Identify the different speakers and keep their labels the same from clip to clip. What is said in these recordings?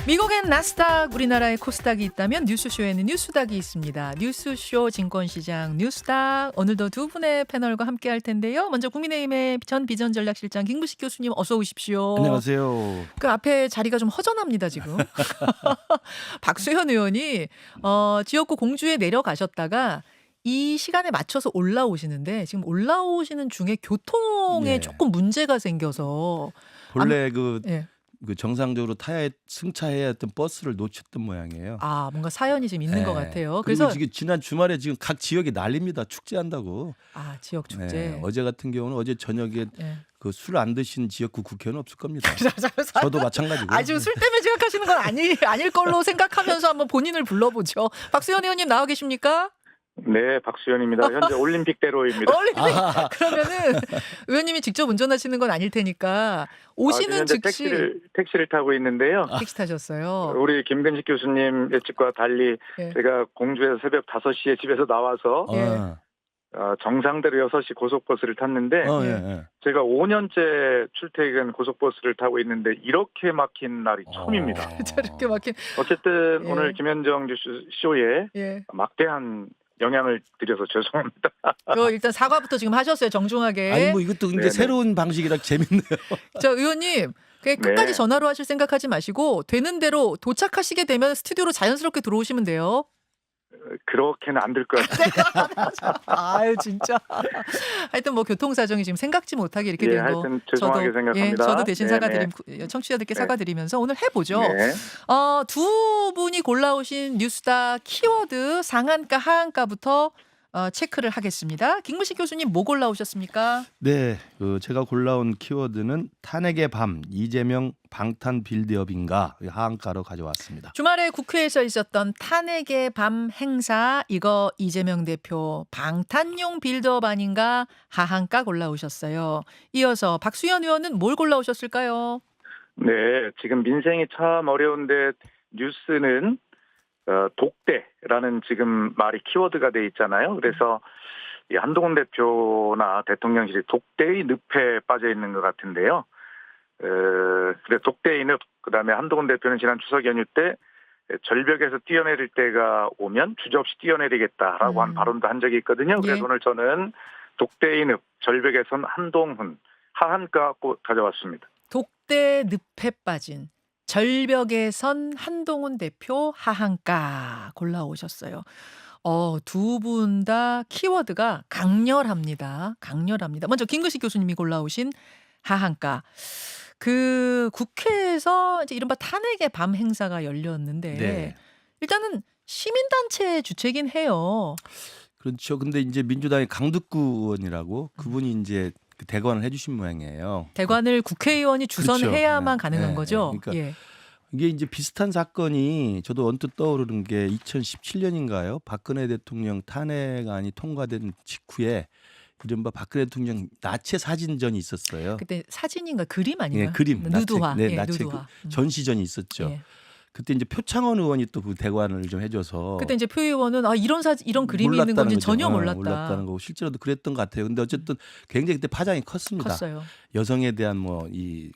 Speaker 1: 미국엔 나스닥, 우리나라에 코스닥이 있다면 뉴스쇼에는 뉴스닥이 있습니다. 뉴스쇼 증권시장 뉴스닥. 오늘도 두 분의 패널과 함께 할 텐데요. 먼저 국민의힘의 전 비전전략실장 김구식 교수님 어서 오십시오.
Speaker 2: 안녕하세요.
Speaker 1: 그 앞에 자리가 좀 허전합니다 지금. 박수현 의원이 지역구 공주에 내려가셨다가 이 시간에 맞춰서 올라오시는데 지금 올라오시는 중에 교통에
Speaker 2: 예.
Speaker 1: 조금 문제가 생겨서
Speaker 2: 본래
Speaker 1: 예.
Speaker 2: 그 정상적으로 타야 승차해야 했던 버스를 놓쳤던 모양이에요.
Speaker 1: 뭔가 사연이 좀 있는 것 같아요.
Speaker 2: 그리고
Speaker 1: 그래서
Speaker 2: 지금 지난 주말에 지금 각 지역이 난립니다. 축제한다고.
Speaker 1: 지역 축제.
Speaker 2: 어제 같은 경우는 어제 저녁에
Speaker 1: 예.
Speaker 2: 그 술 안 드신 지역구 국회의원 없을 겁니다. 저도 마찬가지고.
Speaker 1: 지금 술 때문에 생각하시는 건 아닐 걸로 생각하면서 한번 본인을 불러보죠. 박수현 의원님 나와 계십니까?
Speaker 3: 네, 박수현입니다. 현재 올림픽대로입니다.
Speaker 1: 그러면은 의원님이 직접 운전하시는 건 아닐 테니까 오시는
Speaker 3: 현재
Speaker 1: 즉시
Speaker 3: 택시를 타고 있는데요.
Speaker 1: 택시 타셨어요.
Speaker 3: 우리 김근식 교수님 예측과 달리
Speaker 1: 예.
Speaker 3: 제가 공주에서 새벽 5시에 집에서 나와서
Speaker 1: 예.
Speaker 3: 정상대로 6시 고속버스를 탔는데 제가 5년째 출퇴근 고속버스를 타고 있는데 이렇게 막힌 날이 처음입니다.
Speaker 1: 저렇게 막힌.
Speaker 3: 어쨌든
Speaker 1: 예.
Speaker 3: 오늘 김현정 뉴스쇼에
Speaker 1: 예.
Speaker 3: 막대한 영향을 드려서 죄송합니다.
Speaker 1: 일단 사과부터 지금 하셨어요. 정중하게.
Speaker 2: 아니 뭐 이것도 이제
Speaker 3: 네네.
Speaker 2: 새로운 방식이라 재밌네요.
Speaker 1: 자, 의원님. 끝까지
Speaker 3: 네.
Speaker 1: 전화로 하실 생각하지 마시고 되는 대로 도착하시게 되면 스튜디오로 자연스럽게 들어오시면 돼요.
Speaker 3: 그렇게는 안 될 것 같아요.
Speaker 1: 진짜. 하여튼 뭐 교통 사정이 지금 생각지 못하게 이렇게 된 거.
Speaker 3: 하여튼 죄송하게 생각합니다.
Speaker 1: 저도 대신
Speaker 3: 네네.
Speaker 1: 청취자들께
Speaker 3: 네.
Speaker 1: 사과드리면서 오늘 해보죠.
Speaker 3: 네.
Speaker 1: 두 분이 골라오신 뉴스닥 키워드 상한가 하한가부터 체크를 하겠습니다. 김무식 교수님 뭐 골라오셨습니까?
Speaker 2: 네, 제가 골라온 키워드는 탄핵의 밤 이재명 방탄 빌드업인가 하한가로 가져왔습니다.
Speaker 1: 주말에 국회에서 있었던 탄핵의 밤 행사 이거 이재명 대표 방탄용 빌드업 아닌가 하한가 골라오셨어요. 이어서 박수현 의원은 뭘 골라오셨을까요?
Speaker 3: 네, 지금 민생이 참 어려운데 뉴스는 독대라는 지금 말이 키워드가 돼 있잖아요. 그래서 이 한동훈 대표나 대통령실이 독대의 늪에 빠져 있는 것 같은데요. 그래 독대의 늪. 그다음에 한동훈 대표는 지난 추석 연휴 때 절벽에서 뛰어내릴 때가 오면 주저없이 뛰어내리겠다라고 한 발언도 한 적이 있거든요. 그래서
Speaker 1: 예.
Speaker 3: 오늘 저는 독대의 늪, 절벽에선 한동훈 하한가 가져왔습니다.
Speaker 1: 독대 늪에 빠진 절벽에 선 한동훈 대표 하한가 골라오셨어요. 두 분 다 키워드가 강렬합니다. 강렬합니다. 먼저 김근식 교수님이 골라오신 하한가. 그 국회에서 이제 이른바 탄핵의 밤 행사가 열렸는데
Speaker 2: 네.
Speaker 1: 일단은 시민단체 주체긴 해요.
Speaker 2: 그렇죠. 근데 이제 민주당의 강득구 의원이라고 그분이 이제 그 대관을 해주신 모양이에요.
Speaker 1: 대관을 국회의원이 주선해야만
Speaker 2: 그렇죠.
Speaker 1: 가능한 거죠.
Speaker 2: 그러니까
Speaker 1: 예.
Speaker 2: 이게 이제 비슷한 사건이 저도 언뜻 떠오르는 게 2017년인가요? 박근혜 대통령 탄핵안이 통과된 직후에 이른바 박근혜 대통령 나체 사진전이 있었어요.
Speaker 1: 그때 사진인가 그림 아닌가?
Speaker 2: 예, 그림.
Speaker 1: 누드화.
Speaker 2: 나체,
Speaker 1: 예,
Speaker 2: 나체
Speaker 1: 누드화.
Speaker 2: 전시전이 있었죠.
Speaker 1: 예.
Speaker 2: 그때 이제 표창원 의원이 또 그 대관을 좀 해줘서
Speaker 1: 그때 이제 표 의원은 이런 그림이 있는
Speaker 2: 몰랐다는
Speaker 1: 건지
Speaker 2: 거죠.
Speaker 1: 전혀 몰랐다.
Speaker 2: 몰랐다는 거고 실제로도 그랬던 것 같아요. 근데 어쨌든 굉장히 그때 파장이 컸습니다.
Speaker 1: 컸어요.
Speaker 2: 여성에 대한 뭐 이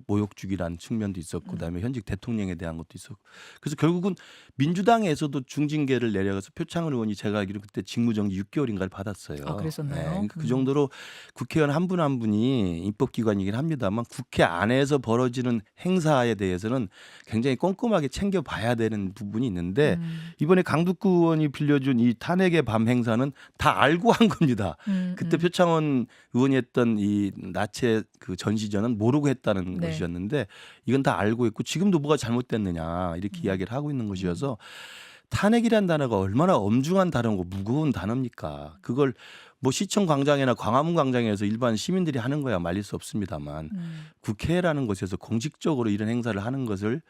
Speaker 2: 모욕주기라는 측면도 있었고 그다음에 현직 대통령에 대한 것도 있었고 그래서 결국은 민주당에서도 중징계를 내려가서 표창원 의원이 제가 알기로 그때 직무정지 6개월인가를 받았어요.
Speaker 1: 그랬었나요?
Speaker 2: 그러니까 그 정도로 국회의원 한 분 한 분이 입법기관이긴 합니다만 국회 안에서 벌어지는 행사에 대해서는 굉장히 꼼꼼하게 챙겨봐야 되는 부분이 있는데 이번에 강득구 의원이 빌려준 이 탄핵의 밤 행사는 다 알고 한 겁니다. 그때 표창원 의원이 했던 이 나체 그 전시전은 모르고 했다는
Speaker 1: 네.
Speaker 2: 것이었는데 이건 다 알고 있고 지금도 뭐가 잘못됐느냐 이렇게 이야기를 하고 있는 것이어서 탄핵이란 단어가 얼마나 엄중한 단어고 무거운 단어입니까? 그걸 뭐 시청 광장이나 광화문 광장에서 일반 시민들이 하는 거야 말릴 수 없습니다만 국회라는 곳에서 공식적으로 이런 행사를 하는 것을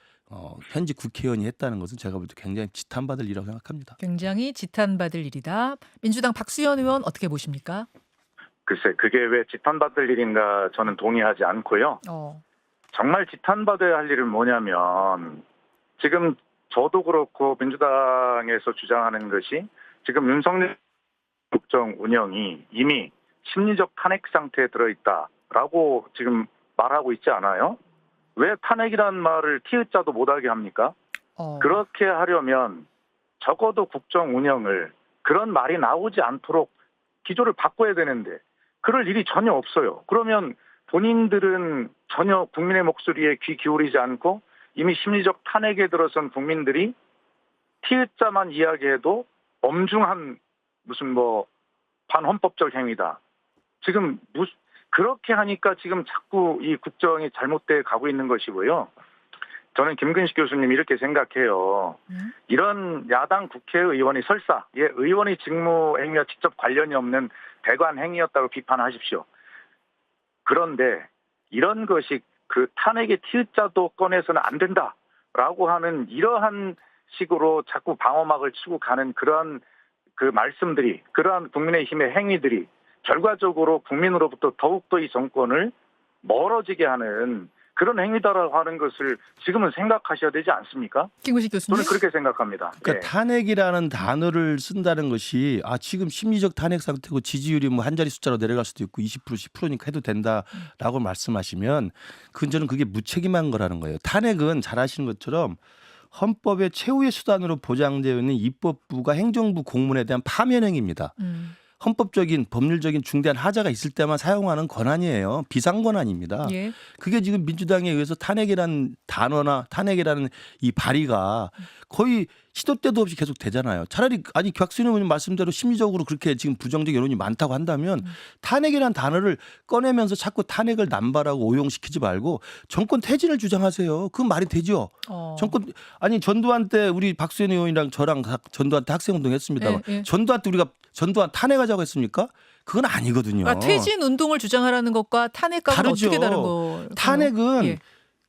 Speaker 2: 현직 국회의원이 했다는 것은 제가 볼 때 굉장히 지탄받을 일이라고 생각합니다.
Speaker 1: 굉장히 지탄받을 일이다. 민주당 박수현 의원 어떻게 보십니까?
Speaker 3: 글쎄 그게 왜 지탄받을 일인가 저는 동의하지 않고요. 정말 지탄받아야 할 일은 뭐냐면 지금 저도 그렇고 민주당에서 주장하는 것이 지금 윤석열 국정 운영이 이미 심리적 탄핵 상태에 들어있다라고 지금 말하고 있지 않아요? 왜 탄핵이라는 말을 티읕자도 못하게 합니까? 그렇게 하려면 적어도 국정 운영을 그런 말이 나오지 않도록 기조를 바꿔야 되는데 그럴 일이 전혀 없어요. 그러면 본인들은 전혀 국민의 목소리에 귀 기울이지 않고 이미 심리적 탄핵에 들어선 국민들이 티읕자만 이야기해도 엄중한 무슨 뭐 반헌법적 행위다. 지금 그렇게 하니까 지금 자꾸 이 국정이 잘못돼 가고 있는 것이고요. 저는 김근식 교수님 이렇게 생각해요. 이런 야당 국회의원이 설사 의원의 직무 행위와 직접 관련이 없는 대관 행위였다고 비판하십시오. 그런데 이런 것이 그 탄핵의 티읕자도 꺼내서는 안 된다라고 하는 이러한 식으로 자꾸 방어막을 치고 가는 그러한 그 말씀들이 그러한 국민의힘의 행위들이 결과적으로 국민으로부터 더욱더 이 정권을 멀어지게 하는 그런 행위다라고 하는 것을 지금은 생각하셔야 되지 않습니까?
Speaker 1: 김구식 교수님.
Speaker 3: 저는 그렇게 생각합니다.
Speaker 2: 그러니까
Speaker 3: 네.
Speaker 2: 탄핵이라는 단어를 쓴다는 것이 지금 심리적 탄핵 상태고 지지율이 뭐 한 자리 숫자로 내려갈 수도 있고 20% 10%니까 해도 된다라고 말씀하시면 저는 그게 무책임한 거라는 거예요. 탄핵은 잘 아시는 것처럼 헌법의 최후의 수단으로 보장되어 있는 입법부가 행정부 공문에 대한 파면 행위입니다. 헌법적인 법률적인 중대한 하자가 있을 때만 사용하는 권한이에요. 비상 권한입니다.
Speaker 1: 예.
Speaker 2: 그게 지금 민주당에 의해서 탄핵이라는 단어나 탄핵이라는 이 발의가 거의 시도 때도 없이 계속 되잖아요. 차라리 곽순영 의원님 말씀대로 심리적으로 그렇게 지금 부정적 여론이 많다고 한다면 탄핵이라는 단어를 꺼내면서 자꾸 탄핵을 남발하고 오용시키지 말고 정권 퇴진을 주장하세요. 그 말이 되죠. 정권 전두환 때 우리 박수현 의원이랑 저랑 전두환 때 학생운동 했습니다만
Speaker 1: 예.
Speaker 2: 전두환 때 우리가 전두환 탄핵하자고 했습니까? 그건 아니거든요.
Speaker 1: 그러니까 퇴진 운동을 주장하라는 것과 탄핵과는
Speaker 2: 다르죠.
Speaker 1: 어떻게 다른 거?
Speaker 2: 탄핵은
Speaker 1: 예.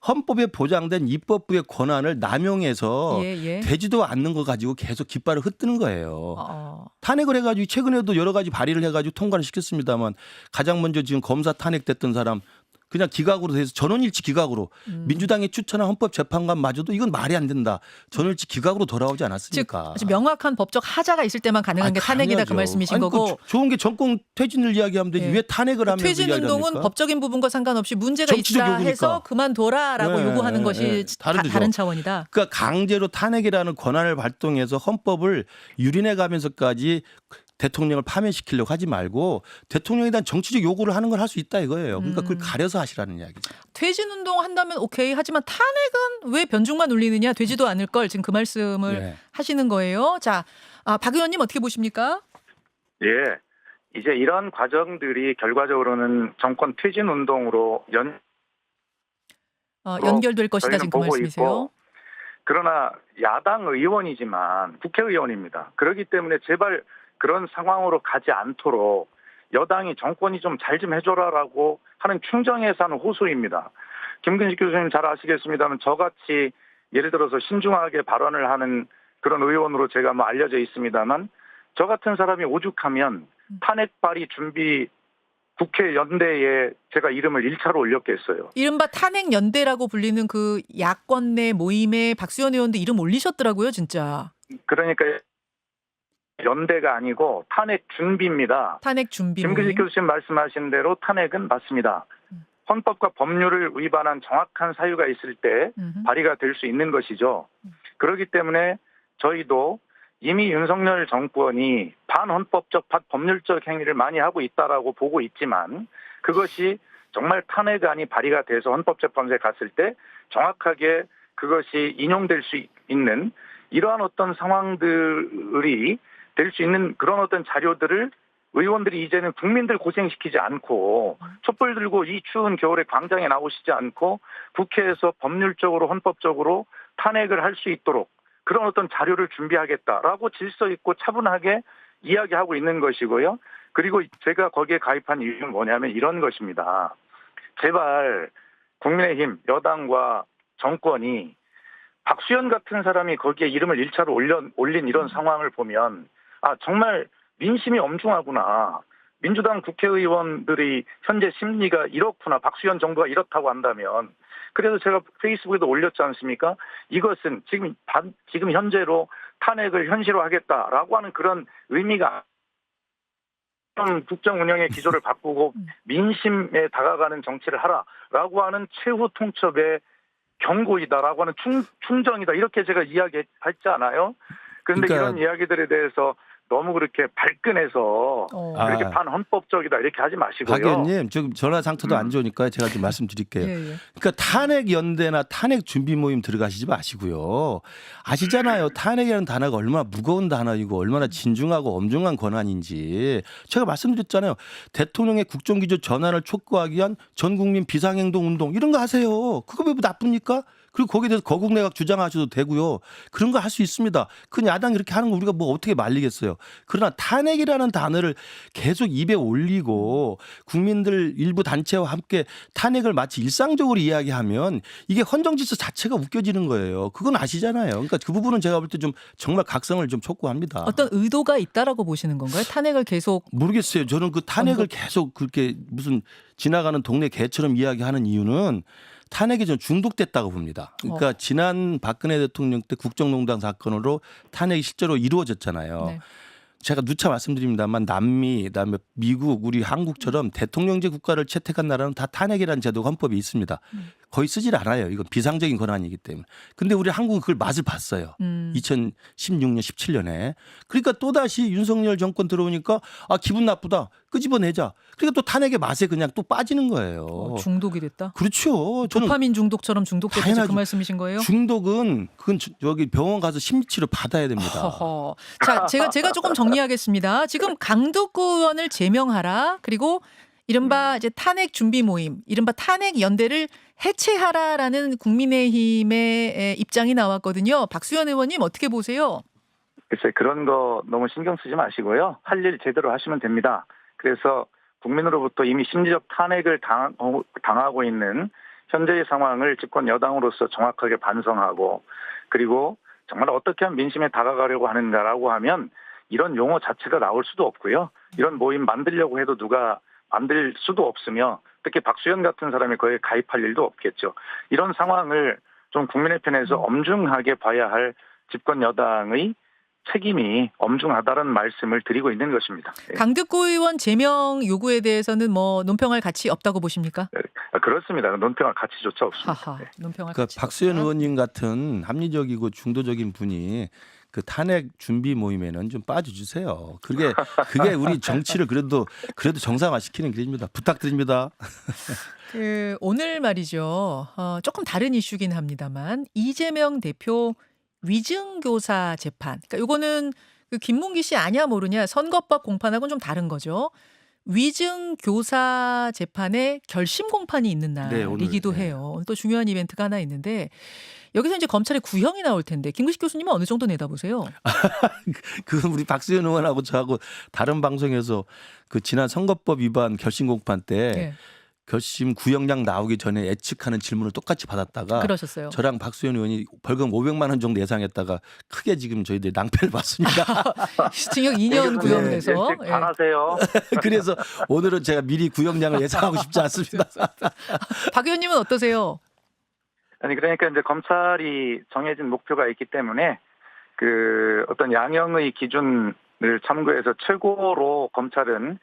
Speaker 2: 헌법에 보장된 입법부의 권한을 남용해서
Speaker 1: 예.
Speaker 2: 되지도 않는 거 가지고 계속 깃발을 흩뜨는 거예요. 탄핵을 해가지고 최근에도 여러 가지 발의를 해가지고 통과를 시켰습니다만 가장 먼저 지금 검사 탄핵됐던 사람 그냥 기각으로 돼서 전원일치 기각으로 민주당이 추천한 헌법재판관마저도 이건 말이 안 된다. 전원일치 기각으로 돌아오지 않았습니까?
Speaker 1: 즉 명확한 법적 하자가 있을 때만 가능한 게 탄핵이다
Speaker 2: 당연하죠.
Speaker 1: 그 말씀이신 거고.
Speaker 2: 좋은 게 정권 퇴진을 이야기하면 되지
Speaker 1: 예.
Speaker 2: 왜 탄핵을 하면서
Speaker 1: 퇴진
Speaker 2: 이야기합니까?
Speaker 1: 운동은 법적인 부분과 상관없이 문제가
Speaker 2: 정치적
Speaker 1: 있다
Speaker 2: 요구니까.
Speaker 1: 해서 그만둬라라고
Speaker 2: 네,
Speaker 1: 요구하는
Speaker 2: 네,
Speaker 1: 것이
Speaker 2: 네. 다르죠.
Speaker 1: 다른 차원이다.
Speaker 2: 그러니까 강제로 탄핵이라는 권한을 발동해서 헌법을 유린해 가면서까지 대통령을 파면시키려고 하지 말고 대통령에 대한 정치적 요구를 하는 걸 할 수 있다 이거예요. 그러니까 그걸 가려서 하시라는 이야기죠.
Speaker 1: 퇴진 운동 한다면 오케이. 하지만 탄핵은 왜 변죽만 울리느냐. 되지도 않을 걸 지금 그 말씀을
Speaker 2: 네.
Speaker 1: 하시는 거예요. 자, 박 의원님 어떻게 보십니까?
Speaker 3: 예. 이제 이런 과정들이 결과적으로는 정권 퇴진 운동으로
Speaker 1: 연결될 것이다 지금 그
Speaker 3: 보고
Speaker 1: 말씀이세요.
Speaker 3: 있고, 그러나 야당 의원이지만 국회의원입니다. 그렇기 때문에 제발 그런 상황으로 가지 않도록 여당이 정권이 좀 잘 좀 해줘라라고 하는 충정에서 하는 호소입니다. 김근식 교수님 잘 아시겠습니다만 저같이 예를 들어서 신중하게 발언을 하는 그런 의원으로 제가 뭐 알려져 있습니다만 저 같은 사람이 오죽하면 탄핵 발의 준비 국회 연대에 제가 이름을 1차로 올렸겠어요.
Speaker 1: 이른바 탄핵 연대라고 불리는 그 야권 내 모임에 박수현 의원도 이름 올리셨더라고요, 진짜.
Speaker 3: 그러니까 연대가 아니고 탄핵 준비입니다.
Speaker 1: 탄핵 준비 모임.
Speaker 3: 김근식 교수님 말씀하신 대로 탄핵은 맞습니다. 헌법과 법률을 위반한 정확한 사유가 있을 때 발의가 될 수 있는 것이죠. 그렇기 때문에 저희도 이미 윤석열 정권이 반헌법적, 반법률적 행위를 많이 하고 있다라고 보고 있지만 그것이 정말 탄핵안이 발의가 돼서 헌법재판소에 갔을 때 정확하게 그것이 인용될 수 있는 이러한 어떤 상황들이 될 수 있는 그런 어떤 자료들을 의원들이 이제는 국민들 고생시키지 않고 촛불 들고 이 추운 겨울에 광장에 나오시지 않고 국회에서 법률적으로 헌법적으로 탄핵을 할 수 있도록 그런 어떤 자료를 준비하겠다라고 질서 있고 차분하게 이야기하고 있는 것이고요. 그리고 제가 거기에 가입한 이유는 뭐냐면 이런 것입니다. 제발 국민의힘 여당과 정권이 박수현 같은 사람이 거기에 이름을 1차로 올린 이런 상황을 보면 정말 민심이 엄중하구나. 민주당 국회의원들이 현재 심리가 이렇구나. 박수현 정부가 이렇다고 한다면. 그래서 제가 페이스북에도 올렸지 않습니까? 이것은 지금 현재로 탄핵을 현실화하겠다라고 하는 그런 의미가 국정 운영의 기조를 바꾸고 민심에 다가가는 정치를 하라라고 하는 최후 통첩의 경고이다라고 하는 충정이다 이렇게 제가 이야기했지 않아요? 그런데
Speaker 2: 그러니까
Speaker 3: 이런 이야기들에 대해서 너무 그렇게 발끈해서 그렇게
Speaker 2: 아.
Speaker 3: 반헌법적이다 이렇게 하지 마시고요.
Speaker 2: 박 의원님 지금 전화 상태도 안 좋으니까 제가 좀 말씀드릴게요.
Speaker 1: 예, 예.
Speaker 2: 그러니까 탄핵 연대나 탄핵 준비 모임 들어가시지 마시고요. 아시잖아요. 탄핵이라는 단어가 얼마나 무거운 단어이고 얼마나 진중하고 엄중한 권한인지. 제가 말씀드렸잖아요. 대통령의 국정기조 전환을 촉구하기 위한 전국민 비상행동 운동 이런 거 하세요. 그거 왜 나쁩니까? 그리고 거기에 대해서 거국내각 주장하셔도 되고요. 그런 거 할 수 있습니다. 그 야당이 이렇게 하는 거 우리가 뭐 어떻게 말리겠어요. 그러나 탄핵이라는 단어를 계속 입에 올리고 국민들 일부 단체와 함께 탄핵을 마치 일상적으로 이야기하면 이게 헌정질서 자체가 웃겨지는 거예요. 그건 아시잖아요. 그러니까 그 부분은 제가 볼 때 좀 정말 각성을 좀 촉구합니다.
Speaker 1: 어떤 의도가 있다라고 보시는 건가요? 탄핵을 계속
Speaker 2: 모르겠어요. 저는 그 탄핵을 계속 그렇게 무슨 지나가는 동네 개처럼 이야기하는 이유는 탄핵이 좀 중독됐다고 봅니다. 그러니까 지난 박근혜 대통령 때 국정농단 사건으로 탄핵이 실제로 이루어졌잖아요.
Speaker 1: 네.
Speaker 2: 제가 누차 말씀드립니다만 남미, 그다음에 미국, 우리 한국처럼 대통령제 국가를 채택한 나라는 다 탄핵이라는 제도가 헌법에 있습니다. 거의 쓰질 않아요. 이건 비상적인 권한이기 때문에. 근데 우리 한국은 그걸 맛을 봤어요. 2016년, 17년에. 그러니까 또다시 윤석열 정권 들어오니까 아 기분 나쁘다. 끄집어내자. 그러니까 또 탄핵의 맛에 그냥 또 빠지는 거예요.
Speaker 1: 중독이 됐다.
Speaker 2: 그렇죠. 저는
Speaker 1: 도파민 중독처럼 중독됐다 그
Speaker 2: 당연하죠.
Speaker 1: 말씀이신 거예요?
Speaker 2: 중독은 그건 여기 병원 가서 심리치료 받아야 됩니다.
Speaker 1: 허허. 자, 제가 조금 정리하겠습니다. 지금 강덕구 의원을 제명하라. 그리고 이른바 이제 탄핵 준비 모임, 이른바 탄핵 연대를 해체하라라는 국민의힘의 입장이 나왔거든요. 박수현 의원님 어떻게 보세요?
Speaker 3: 글쎄 그런 거 너무 신경 쓰지 마시고요. 할 일 제대로 하시면 됩니다. 그래서 국민으로부터 이미 심리적 탄핵을 당하고 있는 현재의 상황을 집권 여당으로서 정확하게 반성하고 그리고 정말 어떻게 하면 민심에 다가가려고 하는가라고 하면 이런 용어 자체가 나올 수도 없고요. 이런 모임 만들려고 해도 누가 만들 수도 없으며 특히 박수현 같은 사람이 거기에 가입할 일도 없겠죠. 이런 상황을 좀 국민의 편에서 엄중하게 봐야 할 집권 여당의 책임이 엄중하다는 말씀을 드리고 있는 것입니다.
Speaker 1: 강덕구 의원 제명 요구에 대해서는 뭐 논평할 가치 없다고 보십니까?
Speaker 3: 그렇습니다. 논평할 가치조차 없습니다.
Speaker 1: 하하, 논평할
Speaker 2: 그러니까
Speaker 1: 가치
Speaker 2: 박수현
Speaker 1: 없다.
Speaker 2: 의원님 같은 합리적이고 중도적인 분이 그 탄핵 준비 모임에는 좀 빠져주세요. 그게 우리 정치를 그래도 정상화시키는 길입니다. 부탁드립니다.
Speaker 1: 오늘 말이죠. 조금 다른 이슈긴 합니다만 이재명 대표 위증교사 재판. 그러니까 요거는 그 김문기 씨 아냐 모르냐 선거법 공판하고는 좀 다른 거죠. 위증교사 재판에 결심 공판이 있는
Speaker 2: 네,
Speaker 1: 날이기도
Speaker 2: 오늘, 네.
Speaker 1: 해요. 오늘 또 중요한 이벤트가 하나 있는데 여기서 이제 검찰의 구형이 나올 텐데 김구식 교수님은 어느 정도 내다보세요?
Speaker 2: 그 우리 박수현 의원하고 저하고 다른 방송에서 그 지난 선거법 위반 결심 공판 때
Speaker 1: 예,
Speaker 2: 결심 구형량 나오기 전에 예측하는 질문을 똑같이 받았다가
Speaker 1: 그러셨어요.
Speaker 2: 저랑 박수현 의원이 벌금 500만 원 정도 예상했다가 크게 지금 저희들이 낭패를 봤습니다.
Speaker 1: 징역 2년 구형돼서
Speaker 3: 일찍 반하세요.
Speaker 2: 그래서 오늘은 제가 미리 구형량을 예상하고 싶지 않습니다.
Speaker 1: 박 의원님은 어떠세요?
Speaker 3: 아니 그러니까 이제 검찰이 정해진 목표가 있기 때문에 그 어떤 양형의 기준을 참고해서 최고로 검찰은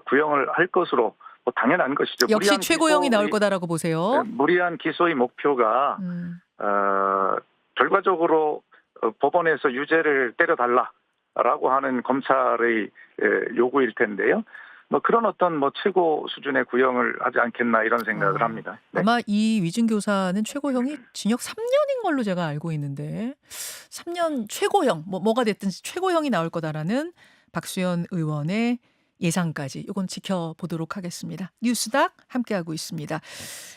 Speaker 3: 구형을 할 것으로 뭐 당연한 것이죠.
Speaker 1: 역시
Speaker 3: 무리한
Speaker 1: 최고형이 나올
Speaker 3: 기소의-
Speaker 1: 거다라고 보세요.
Speaker 3: 무리한 기소의 목표가 결과적으로 법원에서 유죄를 때려달라라고 하는 검찰의 요구일 텐데요. 뭐 그런 어떤 뭐 최고 수준의 구형을 하지 않겠나 이런 생각을 합니다. 네.
Speaker 1: 아마 이 위증교사는 최고형이 징역 3년인 걸로 제가 알고 있는데 3년 최고형 뭐가 됐든지 최고형이 나올 거다라는 박수현 의원의 예상까지 이건 지켜보도록 하겠습니다. 뉴스닥 함께하고 있습니다.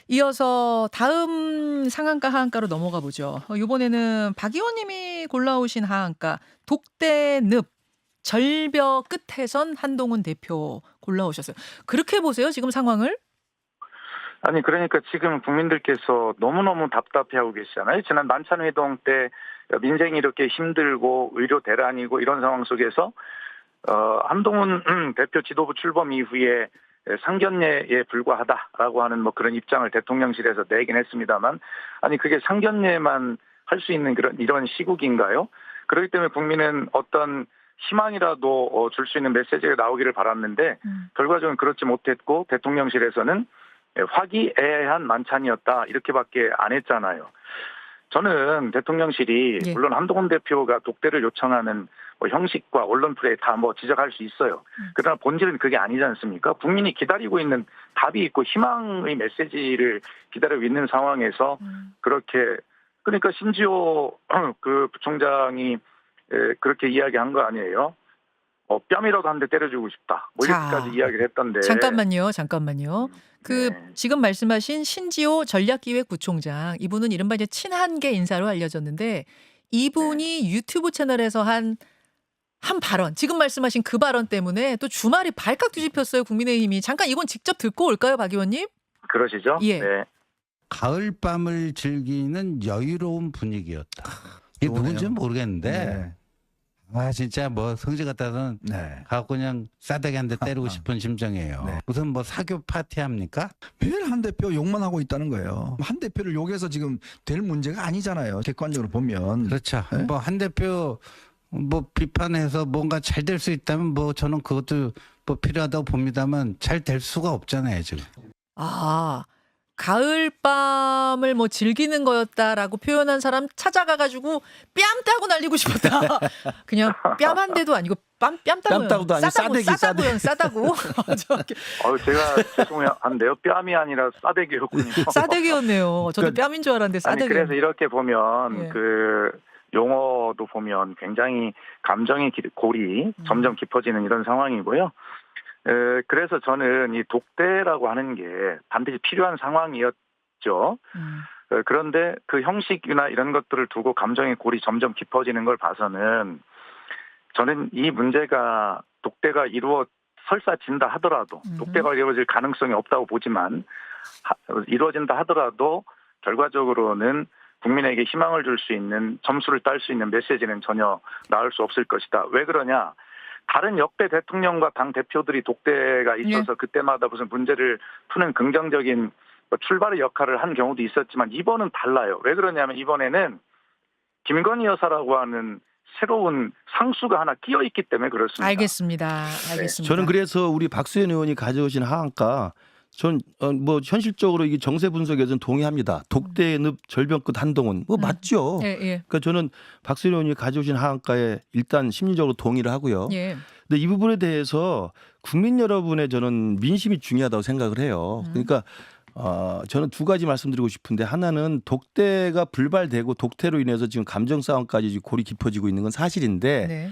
Speaker 1: 이어서 다음 상한가 하한가로 넘어가 보죠. 이번에는 박 의원님이 골라오신 하한가 독대늪 절벽 끝에선 한동훈 대표 골라오셨어요. 그렇게 보세요 지금 상황을?
Speaker 3: 아니 그러니까 지금 국민들께서 너무너무 답답해하고 계시잖아요. 지난 만찬회동 때 민생이 이렇게 힘들고 의료 대란이고 이런 상황 속에서 한동훈 대표 지도부 출범 이후에 상견례에 불과하다라고 하는 뭐 그런 입장을 대통령실에서 내긴 했습니다만 아니 그게 상견례만 할 수 있는 이런 시국인가요? 그렇기 때문에 국민은 어떤 희망이라도 줄 수 있는 메시지가 나오기를 바랐는데 결과적으로 그렇지 못했고 대통령실에서는 화기애애한 만찬이었다 이렇게밖에 안 했잖아요. 저는 대통령실이
Speaker 1: 예.
Speaker 3: 물론 한동훈 대표가 독대를 요청하는 뭐 형식과 언론 플레이 다 뭐 지적할 수 있어요. 그러나 본질은 그게 아니지 않습니까? 국민이 기다리고 있는 답이 있고 희망의 메시지를 기다리고 있는 상황에서 그렇게 그러니까 심지어 그 부총장이 그렇게 이야기한 거 아니에요? 뺨이라도 한 대 때려주고 싶다. 뭐
Speaker 1: 자,
Speaker 3: 이렇게까지 이야기를 했던데.
Speaker 1: 잠깐만요. 그
Speaker 3: 네.
Speaker 1: 지금 말씀하신 신지호 전략기획부총장 이분은 이른바 이제 친한계 인사로 알려졌는데 이분이 유튜브 채널에서 한 발언, 지금 말씀하신 그 발언 때문에 또 주말이 발칵 뒤집혔어요, 국민의힘이. 잠깐 이건 직접 듣고 올까요, 박 의원님?
Speaker 3: 그러시죠?
Speaker 1: 예.
Speaker 3: 네.
Speaker 4: 가을밤을 즐기는 여유로운 분위기였다. 이게
Speaker 5: 좋으네요.
Speaker 4: 누군지는 모르겠는데
Speaker 5: 네.
Speaker 4: 아 진짜 뭐 성질 같다는
Speaker 5: 네.
Speaker 4: 가고 그냥 싸대기 한 대 때리고 싶은 심정이에요.
Speaker 5: 네.
Speaker 4: 무슨 뭐 사교 파티 합니까?
Speaker 5: 매일 한 대표 욕만 하고 있다는 거예요. 한 대표를 욕해서 지금 될 문제가 아니잖아요. 객관적으로 보면.
Speaker 4: 그렇죠.
Speaker 5: 네?
Speaker 4: 뭐 한 대표 뭐 비판해서 뭔가 잘 될 수 있다면 뭐 저는 그것도 뭐 필요하다고 봅니다만 잘 될 수가 없잖아요 지금.
Speaker 1: 아, 가을밤을 뭐 즐기는 거였다라고 표현한 사람 찾아가가지고 뺨 따고 날리고 싶었다. 그냥 뺨 한 대도 아니고 뺨 따고요.
Speaker 2: 뺨 따고도 아니고
Speaker 1: 싸다고요. 싸다고. 저기
Speaker 3: 제가 죄송한데요. 뺨이 아니라 싸대기였군요.
Speaker 1: 싸대기였네요. 저도
Speaker 2: 그러니까-
Speaker 1: 뺨인 줄 알았는데
Speaker 3: 아니
Speaker 1: 싸대기.
Speaker 3: 그래서 이렇게 보면
Speaker 1: 예.
Speaker 3: 그 용어도 보면 굉장히 감정의 골이 점점 깊어지는 이런 상황이고요. 그래서 저는 이 독대라고 하는 게 반드시 필요한 상황이었죠. 그런데 그 형식이나 이런 것들을 두고 감정의 골이 점점 깊어지는 걸 봐서는 저는 이 문제가 독대가 설사진다 하더라도 독대가 이루어질 가능성이 없다고 보지만 이루어진다 하더라도 결과적으로는 국민에게 희망을 줄 수 있는 점수를 딸 수 있는 메시지는 전혀 나올 수 없을 것이다. 왜 그러냐? 다른 역대 대통령과 당 대표들이 독대가 있어서 그때마다 무슨 문제를 푸는 긍정적인 출발의 역할을 한 경우도 있었지만 이번은 달라요. 왜 그러냐면 이번에는 김건희 여사라고 하는 새로운 상수가 하나 끼어 있기 때문에 그렇습니다.
Speaker 1: 알겠습니다.
Speaker 2: 저는 그래서 우리 박수현 의원이 가져오신 하한가 전 뭐 현실적으로 이게 정세 분석에서는 동의합니다. 독대의 늪 절벽 끝 한동훈 뭐 맞죠.
Speaker 1: 예.
Speaker 2: 그러니까 저는 박수현 의원이 가져오신 하한가에 일단 심리적으로 동의를 하고요.
Speaker 1: 예.
Speaker 2: 근데 이 부분에 대해서 국민 여러분의 저는 민심이 중요하다고 생각을 해요. 그러니까 저는 두 가지 말씀드리고 싶은데 하나는 독대가 불발되고 독대로 인해서 지금 감정 싸움까지 골이 깊어지고 있는 건 사실인데
Speaker 1: 네.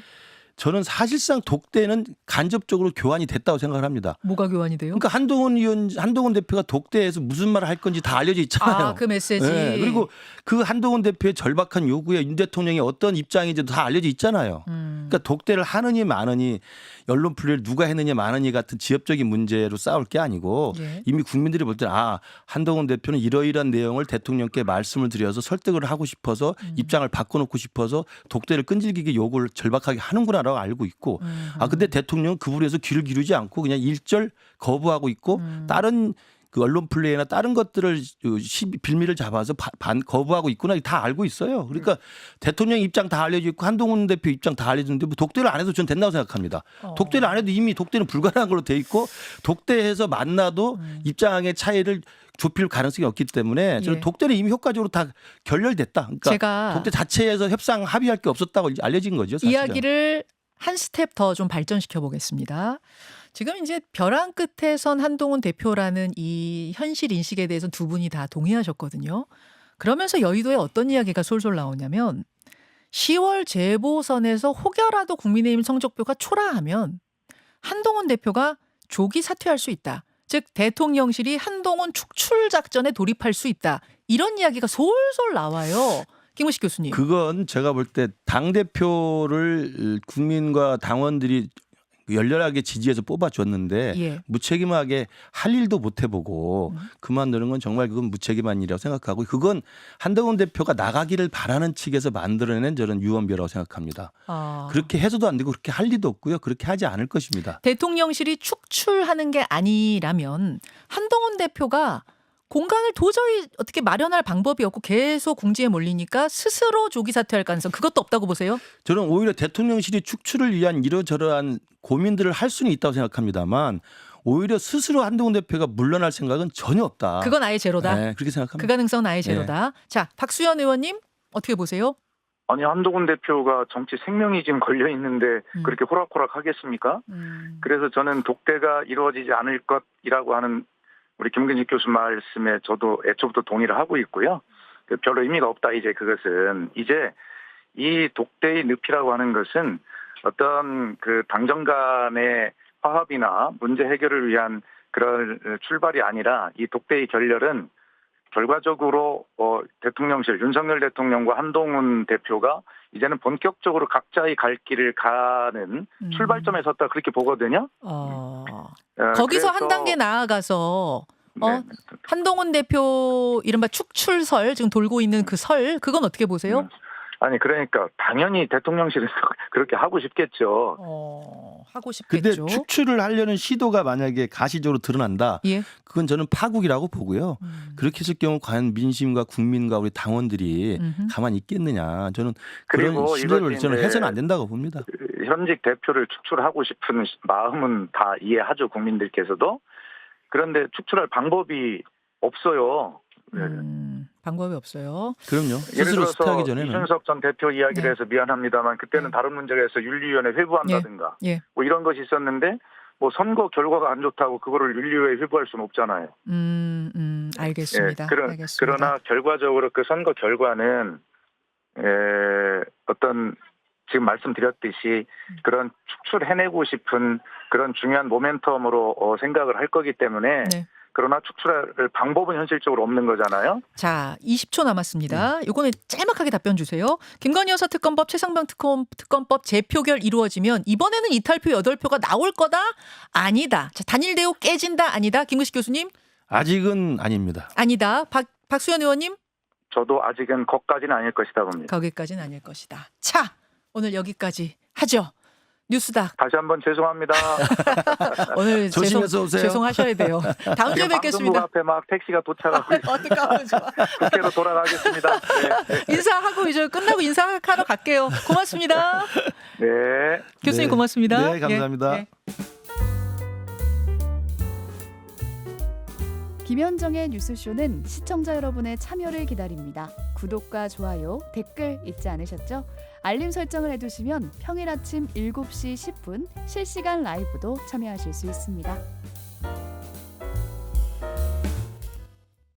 Speaker 2: 저는 사실상 독대는 간접적으로 교환이 됐다고 생각을 합니다.
Speaker 1: 뭐가 교환이 돼요?
Speaker 2: 그러니까 한동훈 대표가 독대에서 무슨 말을 할 건지 다 알려져 있잖아요.
Speaker 1: 아, 그 메시지.
Speaker 2: 네, 그리고 그 한동훈 대표의 절박한 요구에 윤 대통령이 어떤 입장인지도 다 알려져 있잖아요. 그러니까 독대를 하느니 마느니 언론 플레이를 누가 했느냐 마느니 같은 지엽적인 문제로 싸울 게 아니고
Speaker 1: 예.
Speaker 2: 이미 국민들이 볼 때는 한동훈 대표는 이러이러한 내용을 대통령께 말씀을 드려서 설득을 하고 싶어서 입장을 바꿔놓고 싶어서 독대를 끈질기게 요구를 절박하게 하는구나라고 알고 있고 근데 대통령은 그 부분에서 귀를 기르지 않고 그냥 일절 거부하고 있고 다른 그 언론 플레이나 다른 것들을 빌미를 잡아서 거부하고 있구나 다 알고 있어요. 그러니까 대통령 입장 다 알려져 있고 한동훈 대표 입장 다 알려졌는데 뭐 독대를 안 해도 전 된다고 생각합니다. 독대를 안 해도 이미 독대는 불가능한 걸로 돼 있고 독대해서 만나도 입장의 차이를 좁힐 가능성이 없기 때문에 저는
Speaker 1: 예.
Speaker 2: 독대는 이미 효과적으로 다 결렬됐다. 그러니까
Speaker 1: 제가
Speaker 2: 독대 자체에서 협상 합의할 게 없었다고 알려진 거죠. 사실은.
Speaker 1: 이야기를 한 스텝 더 좀 발전시켜 보겠습니다. 지금 이제 벼랑 끝에 선 한동훈 대표라는 이 현실 인식에 대해서 두 분이 다 동의하셨거든요. 그러면서 여의도에 어떤 이야기가 솔솔 나오냐면 10월 재보선에서 혹여라도 국민의힘 성적표가 초라하면 한동훈 대표가 조기 사퇴할 수 있다. 즉 대통령실이 한동훈 축출 작전에 돌입할 수 있다. 이런 이야기가 솔솔 나와요. 김우식 교수님.
Speaker 2: 그건 제가 볼 때 당대표를 국민과 당원들이 열렬하게 지지해서 뽑아줬는데
Speaker 1: 예.
Speaker 2: 무책임하게 할 일도 못 해보고 그만두는 건 정말 그건 무책임한 일이라고 생각하고 그건 한동훈 대표가 나가기를 바라는 측에서 만들어낸 저는 유언비어라고 생각합니다. 그렇게 해서도 안 되고 그렇게 할 리도 없고요. 그렇게 하지 않을 것입니다.
Speaker 1: 대통령실이 축출하는 게 아니라면 한동훈 대표가 공간을 도저히 어떻게 마련할 방법이 없고 계속 궁지에 몰리니까 스스로 조기 사퇴할 가능성 그것도 없다고 보세요?
Speaker 2: 저는 오히려 대통령실이 축출을 위한 이러저러한 고민들을 할 수는 있다고 생각합니다만 오히려 스스로 한동훈 대표가 물러날 생각은 전혀 없다.
Speaker 1: 그건 아예 제로다.
Speaker 2: 네, 그렇게 생각합니다.
Speaker 1: 그 가능성은 아예 제로다. 자, 박수현 의원님 어떻게 보세요?
Speaker 3: 아니 한동훈 대표가 정치 생명이 지금 걸려 있는데 그렇게 호락호락 하겠습니까? 그래서 저는 독대가 이루어지지 않을 것이라고 하는 우리 김근식 교수 말씀에 저도 애초부터 동의를 하고 있고요. 별로 의미가 없다. 이제 그것은 이제 이 독대의 늪이라고 하는 것은 어떤 그 당정 간의 화합이나 문제 해결을 위한 그런 출발이 아니라 이 독대의 결렬은 결과적으로 대통령실 윤석열 대통령과 한동훈 대표가 이제는 본격적으로 각자의 갈 길을 가는 출발점에 섰다 그렇게 보거든요.
Speaker 1: 거기서
Speaker 3: 그래서-
Speaker 1: 한 단계 나아가서
Speaker 3: 네.
Speaker 1: 한동훈 대표 이른바 축출설 지금 돌고 있는 그 설 그건 어떻게 보세요?
Speaker 3: 아니 그러니까 당연히 대통령실에서 그렇게 하고 싶겠죠.
Speaker 1: 하고
Speaker 2: 근데
Speaker 1: 싶겠죠.
Speaker 2: 축출을 하려는 시도가 만약에 가시적으로 드러난다.
Speaker 1: 예.
Speaker 2: 그건 저는 파국이라고 보고요. 그렇게 했을 경우 과연 민심과 국민과 우리 당원들이 가만히 있겠느냐. 저는 그런
Speaker 3: 그리고
Speaker 2: 신뢰를
Speaker 3: 이것이
Speaker 2: 저는
Speaker 3: 이제
Speaker 2: 해서는 안 된다고 봅니다.
Speaker 3: 현직 대표를 축출하고 싶은 마음은 다 이해하죠 국민들께서도. 그런데 축출할 방법이 없어요.
Speaker 1: 방법이 없어요.
Speaker 2: 그럼요.
Speaker 3: 예를
Speaker 2: 스스로
Speaker 3: 들어서
Speaker 2: 스타하기 전에는.
Speaker 3: 이준석 전 대표 이야기를
Speaker 1: 네.
Speaker 3: 해서 미안합니다만 그때는
Speaker 1: 네.
Speaker 3: 다른 문제가 있어 윤리위원회 회부한다든가
Speaker 1: 예.
Speaker 3: 뭐 이런 것이 있었는데 뭐 선거 결과가 안 좋다고 그거를 윤리위에 회부할 수는 없잖아요.
Speaker 1: 알겠습니다.
Speaker 3: 예,
Speaker 1: 알겠습니다.
Speaker 3: 그러나 결과적으로 그 선거 결과는 어떤 지금 말씀드렸듯이 그런 축출해내고 싶은 그런 중요한 모멘텀으로 생각을 할 거기 때문에
Speaker 1: 네.
Speaker 3: 그러나 축출할 방법은 현실적으로 없는 거잖아요.
Speaker 1: 자, 20초 남았습니다. 이거는 짤막하게 답변 주세요. 김건희 여사 특검법, 최상병 특검법 재표결 이루어지면 이번에는 이탈표 8표가 나올 거다? 아니다. 자, 단일 대우 깨진다? 아니다. 김근식 교수님?
Speaker 2: 아직은 아닙니다.
Speaker 1: 아니다. 박수현 의원님?
Speaker 3: 저도 아직은 거기까지는 아닐 것이다 봅니다.
Speaker 1: 거기까지는 아닐 것이다. 자, 오늘 여기까지 하죠. 뉴스닥.
Speaker 3: 다시 한번 죄송합니다.
Speaker 1: 오늘
Speaker 2: 조심해서 오세요.
Speaker 1: 죄송하셔야 돼요. 다음 주에
Speaker 3: 지금 방송국
Speaker 1: 뵙겠습니다.
Speaker 3: 앞에 막 택시가 도착하고 있어요.
Speaker 1: 어떡하면 좋아.
Speaker 3: 국회로 돌아가겠습니다. 네.
Speaker 1: 인사하고 이제 끝나고 인사하러 갈게요. 고맙습니다.
Speaker 3: 네.
Speaker 1: 교수님
Speaker 2: 네.
Speaker 1: 고맙습니다.
Speaker 2: 네, 감사합니다.
Speaker 1: 예.
Speaker 6: 김현정의 뉴스쇼는 시청자 여러분의 참여를 기다립니다. 구독과 좋아요, 댓글 잊지 않으셨죠? 알림 설정을 해두시면 평일 아침 7시 10분 실시간 라이브도 참여하실 수 있습니다.